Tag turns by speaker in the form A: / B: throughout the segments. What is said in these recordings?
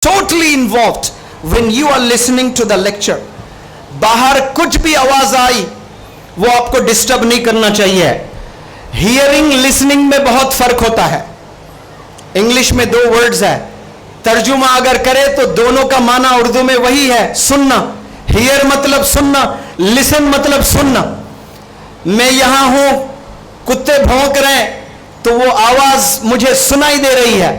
A: totally involved when you are listening to the lecture. बाहर कुछ भी आवाज आई वो आपको डिस्टर्ब नहीं करना चाहिए. हियरिंग लिसनिंग में बहुत फर्क होता है. इंग्लिश में 2 वर्ड्स है, तर्जुमा अगर करे तो दोनों का माना उर्दू में वही है, सुनना. हियर मतलब सुनना, लिसन मतलब सुनना. मैं यहां हूं, कुत्ते भौंक रहे हैं तो वो आवाज मुझे सुनाई दे रही है.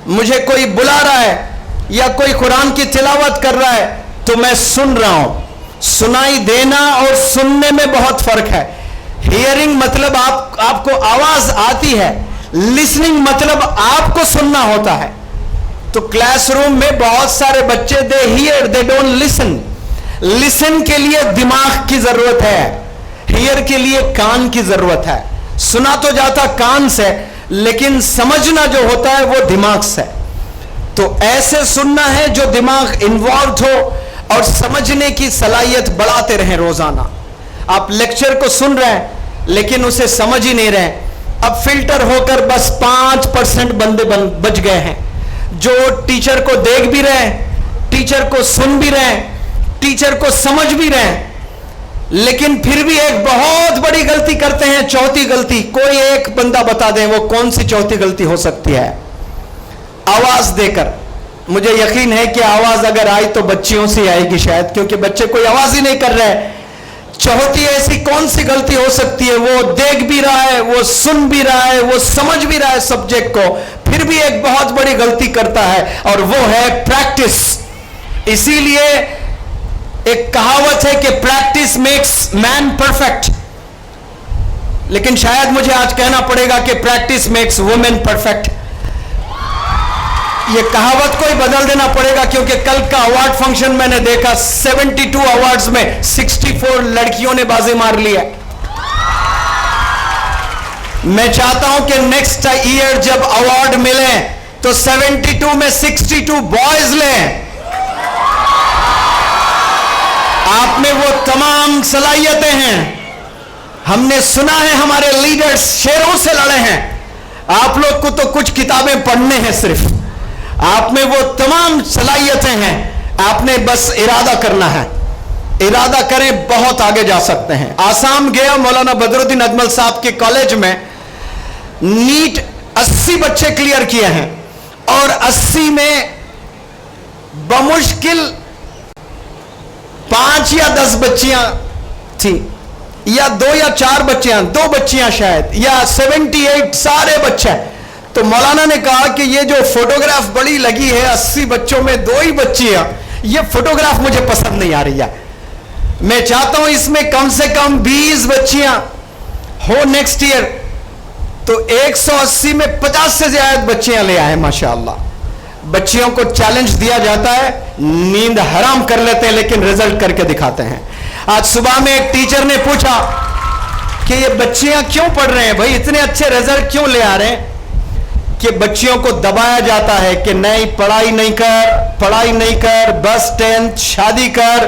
A: मुझे कोई बुला रहा है या कोई कुरान की तिलावत कर रहा है तो मैं सुन रहा हूं. सुनाई देना और सुनने में बहुत फर्क है. हियरिंग मतलब आपको आवाज आती है, लिसनिंग मतलब आपको सुनना होता है. तो क्लासरूम में बहुत सारे बच्चे they hear, they don't listen. Listen के लिए दिमाग की जरूरत है, हियर के लिए कान की जरूरत है. सुना तो जाता कान से, लेकिन समझना जो होता है वो दिमाग से. तो ऐसे सुनना है जो दिमाग इन्वॉल्व हो और समझने की सलाहियत बढ़ाते रहें रोजाना. आप लेक्चर को सुन रहे हैं लेकिन उसे समझ ही नहीं रहे. अब फिल्टर होकर बस 5% बंदे बच गए हैं जो टीचर को देख भी रहे हैं, टीचर को सुन भी रहे हैं, टीचर को समझ भी रहे हैं, लेकिन फिर भी एक बहुत बड़ी गलती करते हैं. चौथी गलती, कोई एक बंदा बता दे वो कौन सी चौथी गलती हो सकती है? आवाज देकर. मुझे यकीन है कि आवाज अगर आई तो बच्चियों से आएगी शायद, क्योंकि बच्चे कोई आवाज ही नहीं कर रहे हैं. चौथी ऐसी कौन सी गलती हो सकती है? वो देख भी रहा है, वो सुन भी रहा है, वो समझ भी रहा है सब्जेक्ट को, फिर भी एक बहुत बड़ी गलती करता है और वो है प्रैक्टिस. इसीलिए एक कहावत है कि प्रैक्टिस मेक्स मैन परफेक्ट, लेकिन शायद मुझे आज कहना पड़ेगा कि प्रैक्टिस मेक्स वुमेन परफेक्ट. ये कहावत को ही बदल देना पड़ेगा, क्योंकि कल का अवार्ड फंक्शन मैंने देखा, 72 अवार्ड्स में 64 लड़कियों ने बाजी मार ली है. मैं चाहता हूं कि नेक्स्ट ईयर जब अवार्ड मिले तो 72 में 62 बॉयज लें. आप में वो तमाम सलाहियतें हैं. हमने सुना है हमारे लीडर्स शेरों से लड़े हैं. आप लोग को तो कुछ किताबें पढ़ने हैं सिर्फ. आप में वो तमाम सलाहियतें हैं, आपने बस इरादा करना है. इरादा करें, बहुत आगे जा सकते हैं. आसाम गया, मौलाना बदरुद्दीन अजमल साहब के कॉलेज में नीट 80 बच्चे क्लियर किए हैं और 80 में बमुश्किल 5 या 10 बच्चियां थी, या 2 या 4 बच्चियां, 2 बच्चियां शायद, या 78 सारे बच्चे. तो मौलाना ने कहा कि ये जो फोटोग्राफ बड़ी लगी है 80 बच्चों में 2 ही बच्चियां, ये फोटोग्राफ मुझे पसंद नहीं आ रही है. मैं चाहता हूं इसमें कम से कम 20 बच्चियां हो नेक्स्ट ईयर. तो 180 में 50 से ज्यादा बच्चियां ले आए माशाअल्लाह. बच्चियों को चैलेंज दिया जाता है, नींद हराम कर लेते हैं लेकिन रिजल्ट करके दिखाते हैं. आज सुबह में एक टीचर ने पूछा कि ये बच्चियां क्यों पढ़ रहे हैं भाई, इतने अच्छे रिजल्ट क्यों ले आ रहे हैं? कि बच्चियों को दबाया जाता है कि नहीं, पढ़ाई नहीं कर, पढ़ाई नहीं कर, बस 10th शादी कर.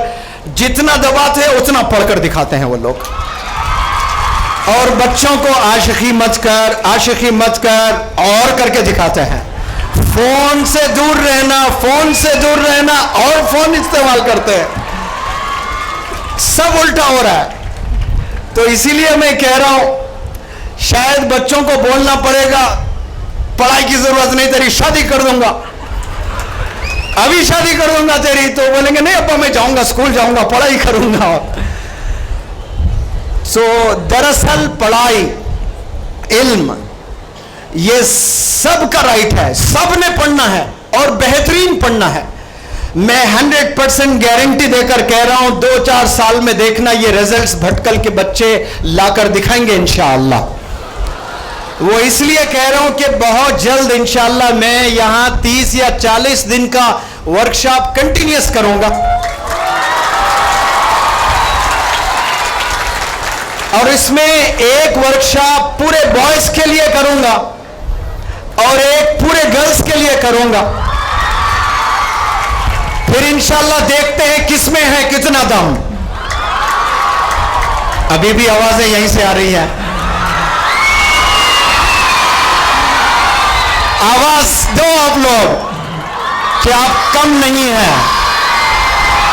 A: जितना दबाते हैं उतना पढ़कर दिखाते हैं वो लोग. और बच्चों को आशिकी मत कर, आशिकी मत कर और करके दिखाते हैं. फोन से दूर रहना, फोन से दूर रहना और फोन इस्तेमाल करते हैं. सब उल्टा हो रहा है. तो इसीलिए मैं कह रहा हूं शायद बच्चों को बोलना पड़ेगा पढ़ाई की जरूरत नहीं, तेरी शादी कर दूंगा, अभी शादी कर दूंगा तेरी. तो बोलेंगे नहीं अब्बा मैं जाऊंगा, स्कूल जाऊंगा, पढ़ाई करूंगा. सो दरअसल पढ़ाई, इल्म, ये सबका राइट है, सबने पढ़ना है और बेहतरीन पढ़ना है. मैं 100% गारंटी देकर कह रहा हूं 2-4 साल में देखना ये रिजल्ट्स भटकल के बच्चे लाकर दिखाएंगे इंशाअल्लाह. वो इसलिए कह रहा हूं कि बहुत जल्द इंशाअल्लाह मैं यहां 30 या 40 दिन का वर्कशॉप कंटिन्यूस करूंगा. और इसमें एक वर्कशॉप पूरे बॉयज के लिए करूंगा और एक पूरे गर्ल्स के लिए करूंगा. फिर इंशाअल्लाह देखते हैं किसमें है कितना दम. अभी भी आवाजें यहीं से आ रही हैं. आवाज दो आप लोग. कि आप कम नहीं हैं।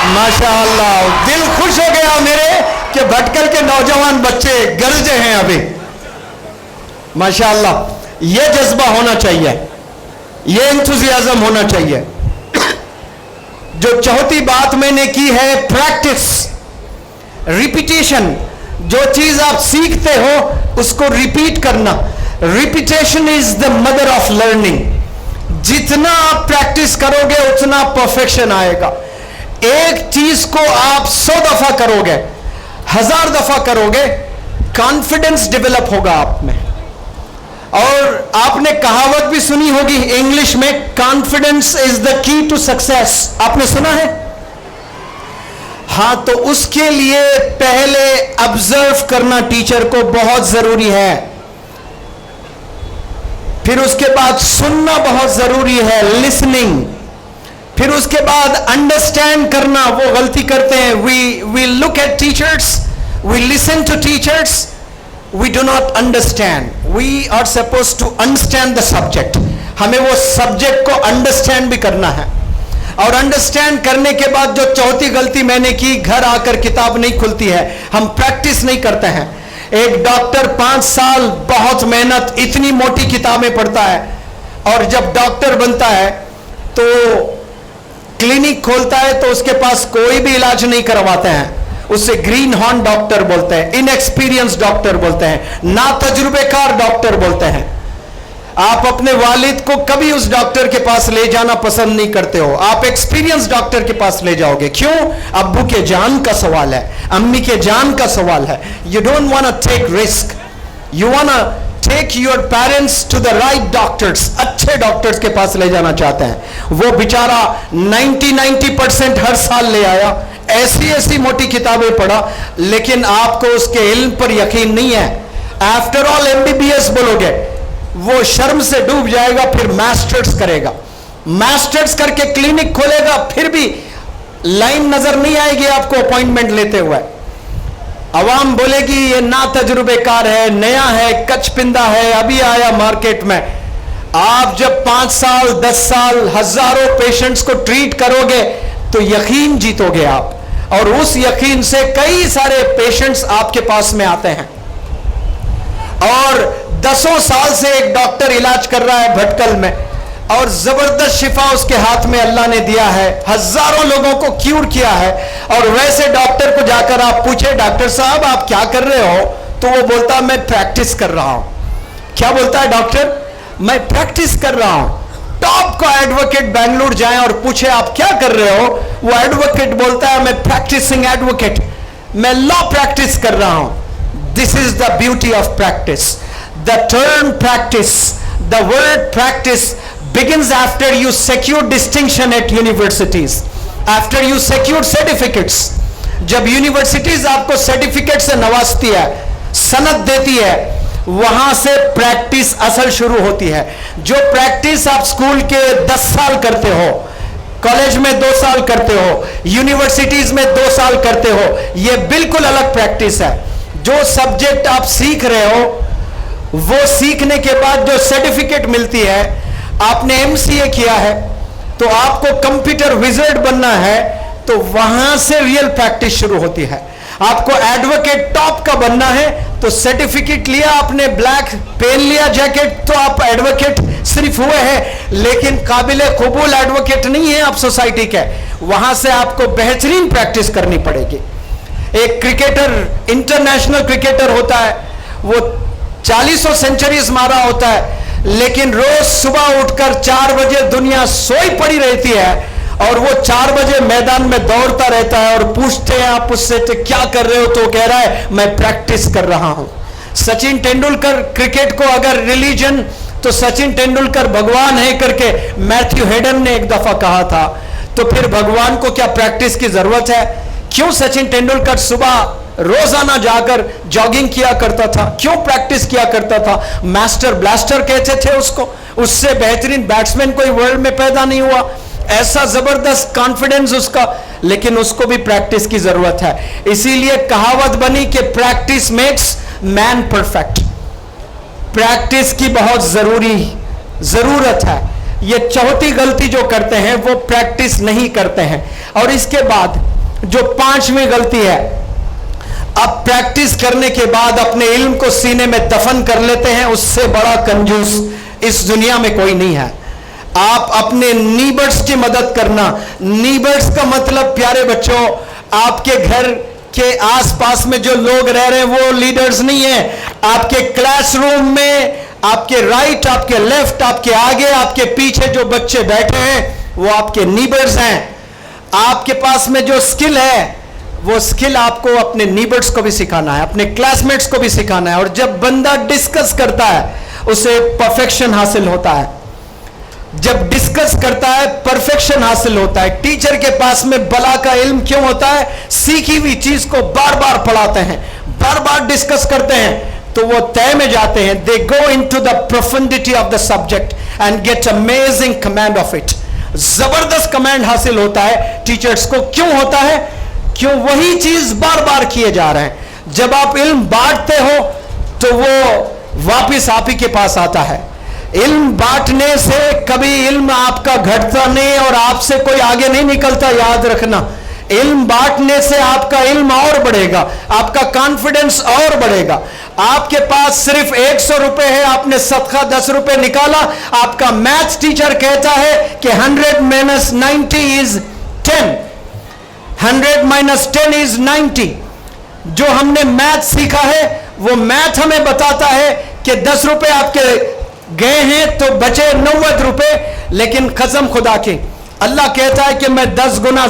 A: माशाअल्लाह, दिल खुश हो गया मेरे कि भटकल के नौजवान बच्चे गरजे हैं अभी। माशाअल्लाह, ये जज्बा होना चाहिए, ये इंथुजियाज्म होना चाहिए। जो चौथी बात मैंने की है प्रैक्टिस, रिपीटेशन। जो चीज आप सीखते हो उसको रिपीट करना। Repetition is the mother of learning. जितना आप प्रैक्टिस करोगे उतना परफेक्शन आएगा। एक चीज को आप 100 दफा करोगे, 1000 दफा करोगे, कॉन्फिडेंस डेवलप होगा आप में। और आपने कहावत भी सुनी होगी इंग्लिश में, confidence is the key to success. आपने सुना है? हां, तो उसके लिए पहले ऑब्जर्व करना टीचर को बहुत जरूरी है, फिर उसके बाद सुनना बहुत जरूरी है, लिसनिंग। फिर उसके बाद अंडरस्टैंड करना। वो गलती करते हैं, we look at teachers, we listen to teachers, we do not understand. We are supposed to understand the subject. हमें वो सब्जेक्ट को अंडरस्टैंड भी करना है। और अंडरस्टैंड करने के बाद जो चौथी गलती मैंने की, घर आकर किताब नहीं खुलती है, हम प्रैक्टिस नहीं करते हैं। एक डॉक्टर 5 साल बहुत मेहनत, इतनी मोटी किताबें पढ़ता है, और जब डॉक्टर बनता है तो क्लिनिक खोलता है तो उसके पास कोई भी इलाज नहीं करवाते हैं। उसे ग्रीन हॉर्न डॉक्टर बोलते हैं, इनएक्सपीरियंस डॉक्टर बोलते हैं, ना तजुर्बेकार डॉक्टर बोलते हैं। आप अपने वालिद को कभी उस डॉक्टर के पास ले जाना पसंद नहीं करते हो, आप एक्सपीरियंस डॉक्टर के पास ले जाओगे। क्यों? अब्बू के जान का सवाल है, अम्मी के जान का सवाल है। You don't want to take risk, you want to take your parents to the right doctors. अच्छे डॉक्टर्स के पास ले जाना चाहते हैं। वो बेचारा 90% हर साल ले आया, ऐसी ऐसी मोटी किताबें पढ़ा, लेकिन आपको उसके इल्म पर यकीन नहीं है। आफ्टर ऑल MBBS बोलोगे, वो शर्म से डूब जाएगा, फिर मास्टर्स करेगा, मास्टर्स करके क्लिनिक खोलेगा, फिर भी लाइन नजर नहीं आएगी आपको अपॉइंटमेंट लेते हुए। अवाम बोलेगी ये ना तजुर्बेकार है, नया है, कचपिंदा है, अभी आया मार्केट में। आप जब 5 साल 10 साल हजारों पेशेंट्स को ट्रीट करोगे तो यकीन जीतोगे आप, और उस यकीन से कई सारे पेशेंट्स आपके पास में आते हैं। और 10 साल से एक डॉक्टर इलाज कर रहा है भटकल में, और जबरदस्त शिफा उसके हाथ में अल्लाह ने दिया है, हजारों लोगों को क्यूर किया है। और वैसे डॉक्टर को जाकर आप पूछे, डॉक्टर साहब आप क्या कर रहे हो, तो वो बोलता मैं प्रैक्टिस कर रहा हूं। क्या बोलता है डॉक्टर? मैं प्रैक्टिस कर रहा हूं। टॉप का एडवोकेट बेंगलुरु जाए और पूछे आप क्या कर रहे हो, वो एडवोकेट बोलता है मैं प्रैक्टिसिंग एडवोकेट, मैं लॉ प्रैक्टिस कर रहा हूं। This is the beauty of practice. The term practice, the word practice begins after you secure distinction at universities, after you secure certificates. जब यूनिवर्सिटीज आपको सर्टिफिकेट से नवाजती है, सनद देती है, वहां से प्रैक्टिस असल शुरू होती है। जो प्रैक्टिस आप स्कूल के 10 साल करते हो, कॉलेज में 2 साल करते हो, यूनिवर्सिटीज में 2 साल करते हो, यह बिल्कुल अलग प्रैक्टिस है। जो सब्जेक्ट आप सीख रहे हो, वो सीखने के बाद जो सर्टिफिकेट मिलती है, आपने MCA किया है तो आपको कंप्यूटर विजर्ड बनना है, तो वहां से रियल प्रैक्टिस शुरू होती है। आपको एडवोकेट टॉप का बनना है तो सर्टिफिकेट लिया आपने, ब्लैक पेन लिया, जैकेट, तो आप एडवोकेट सिर्फ हुए हैं, लेकिन काबिले कबूल एडवोकेट नहीं है आप सोसाइटी के। वहां से आपको बेहतरीन प्रैक्टिस करनी पड़ेगी। एक क्रिकेटर, इंटरनेशनल क्रिकेटर होता है, वो 40 सेंचुरीज मारा होता है, लेकिन रोज सुबह उठकर 4 बजे दुनिया सोई पड़ी रहती है, और वो 4 बजे मैदान में दौड़ता रहता है, और पूछते हैं आप उससे तो क्या कर रहे हो, तो कह रहा है मैं प्रैक्टिस कर रहा हूं। सचिन तेंदुलकर क्रिकेट को अगर रिलीजन, तो सचिन तेंदुलकर भगवान है करके मैथ्यू हेडन ने एक दफा कहा था, तो फिर भगवान को क्या प्रैक्टिस की जरूरत है? क्यों सचिन तेंदुलकर सुबह रोजाना जाकर जॉगिंग किया करता था, क्यों प्रैक्टिस किया करता था? मास्टर ब्लास्टर कहते थे उसको, उससे बेहतरीन बैट्समैन कोई वर्ल्ड में पैदा नहीं हुआ, ऐसा जबरदस्त कॉन्फिडेंस उसका, लेकिन उसको भी प्रैक्टिस की जरूरत है। इसीलिए कहावत बनी कि practice makes man perfect. Practice की बहुत जरूरत है। ये चौथी गलती जो करते हैं वो प्रैक्टिस नहीं करते हैं। और इसके बाद जो पांचवी गलती है, अब प्रैक्टिस करने के बाद अपने इल्म को सीने में दफन कर लेते हैं। उससे बड़ा कंजूस इस दुनिया में कोई नहीं है। आप अपने नीबर्स की मदद करना, नीबर्स का मतलब प्यारे बच्चों, आपके घर के आसपास में जो लोग रह रहे हैं वो लीडर्स नहीं है। आपके क्लासरूम में आपके राइट, आपके लेफ्ट, आपके आगे, आपके पीछे जो बच्चे बैठे हैं वो आपके नीबर्स हैं। आपके पास में जो स्किल है वो स्किल आपको अपने नीबर्स को भी सिखाना है, अपने क्लासमेट्स को भी सिखाना है। और जब बंदा डिस्कस करता है उसे परफेक्शन हासिल होता है। जब डिस्कस करता है परफेक्शन हासिल होता है। टीचर के पास में बला का इल्म क्यों होता है? सीखी हुई चीज को बार बार पढ़ाते हैं, बार बार डिस्कस करते हैं तो वो तय में जाते हैं। They go into the profundity of the subject and get amazing command of it. जबरदस्त कमांड हासिल होता है टीचर्स को। क्यों होता है? क्यों? वही चीज बार बार किए जा रहे हैं। जब आप इल्म बांटते हो तो वो वापिस आप ही के पास आता है। इल्म बांटने से कभी इल्म आपका घटता नहीं और आपसे कोई आगे नहीं निकलता, याद रखना। इल्म बांटने से आपका इल्म और बढ़ेगा, आपका कॉन्फिडेंस और बढ़ेगा। आपके पास सिर्फ 100 रुपए है, आपने सदका 10 रुपए निकाला। आपका मैथ्स टीचर कहता है कि 100 - 90 इज 10, 100 - 10 इज 90। जो हमने मैथ सीखा है वो मैथ हमें बताता है कि 10 रुपए आपके गए हैं तो बचे 90 रुपए। लेकिन कसम खुदा के, अल्लाह कहता है कि मैं 10 गुना